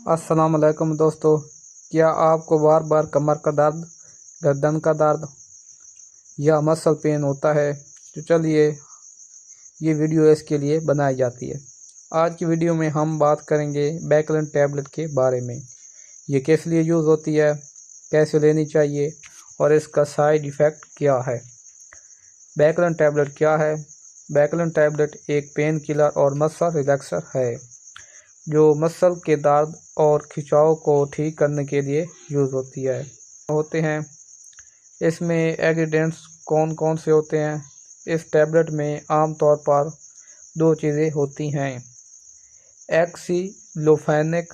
अस्सलाम वालेकुम दोस्तों, क्या आपको बार बार कमर का दर्द, गर्दन का दर्द या मसल पेन होता है? तो चलिए ये वीडियो इसके लिए बनाई जाती है। आज की वीडियो में हम बात करेंगे बैकलिन टैबलेट के बारे में। ये किस लिए यूज़ होती है, कैसे लेनी चाहिए और इसका साइड इफ़ेक्ट क्या है। बैकलिन टैबलेट क्या है? बैकलिन टैबलेट एक पेन किलर और मसल रिलैक्सर है जो मसल के दर्द और खिंचाव को ठीक करने के लिए यूज़ होते हैं। इसमें इंग्रेडिएंट्स कौन कौन से होते हैं? इस टैबलेट में आमतौर पर दो चीज़ें होती हैं। एक्सिलोफेनिक,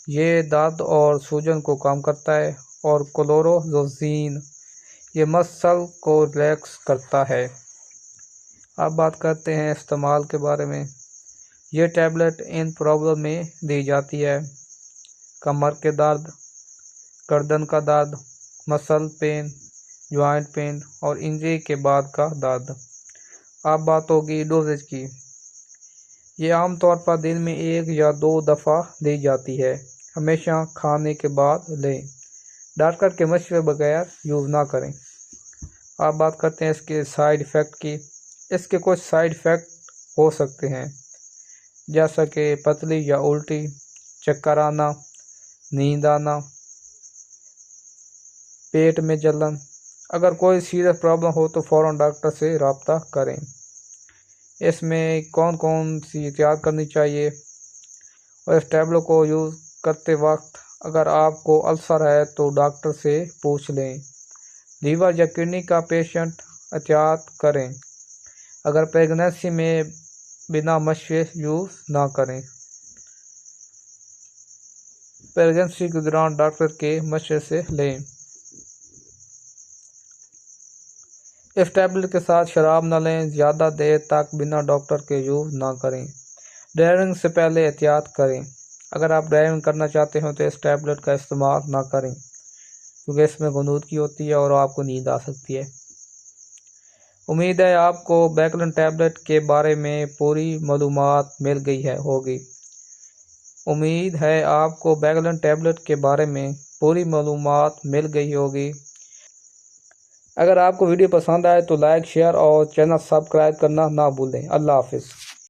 ये दर्द और सूजन को कम करता है, और क्लोरोज़ोजीन, ये मसल को रिलैक्स करता है। अब बात करते हैं इस्तेमाल के बारे में। ये टैबलेट इन प्रॉब्लम में दी जाती है: कमर के दर्द, गर्दन का दर्द, मसल पेन, जॉइंट पेन और इंजरी के बाद का दर्द। अब बात होगी डोजेज की। ये आमतौर पर दिन में 1 या 2 दफ़ा दी जाती है। हमेशा खाने के बाद लें। डॉक्टर के मशवरे बगैर यूज़ ना करें। अब बात करते हैं इसके साइड इफ़ेक्ट की। इसके कुछ साइड इफ़ेक्ट हो सकते हैं, जैसा कि पतली या उल्टी, चक्कर आना, नींद आना, पेट में जलन। अगर कोई सीरियस प्रॉब्लम हो तो फ़ौरन डॉक्टर से रब्ता करें। इसमें कौन कौन सी एहतियात करनी चाहिए, और इस टैबलेट को यूज़ करते वक्त अगर आपको अल्सर है तो डॉक्टर से पूछ लें। लीवर या किडनी का पेशेंट एहतियात करें। अगर प्रेगनेंसी में बिना मशवरे यूज़ ना करें। प्रेगनेंसी के दौरान डॉक्टर के मशवरे से लें। इस टैबलेट के साथ शराब न लें। ज़्यादा देर तक बिना डॉक्टर के यूज़ ना करें। ड्राइविंग से पहले एहतियात करें। अगर आप ड्राइविंग करना चाहते हो तो इस टैबलेट का इस्तेमाल ना करें, क्योंकि इसमें गंदगी होती है और आपको नींद आ सकती है। उम्मीद है आपको बैकलिन टैबलेट के बारे में पूरी मालूमात मिल गई होगी। उम्मीद है आपको बैकलिन टैबलेट के बारे में पूरी मालूमात मिल गई होगी। अगर आपको वीडियो पसंद आए तो लाइक, शेयर और चैनल सब्सक्राइब करना ना भूलें। अल्लाह हाफिज़।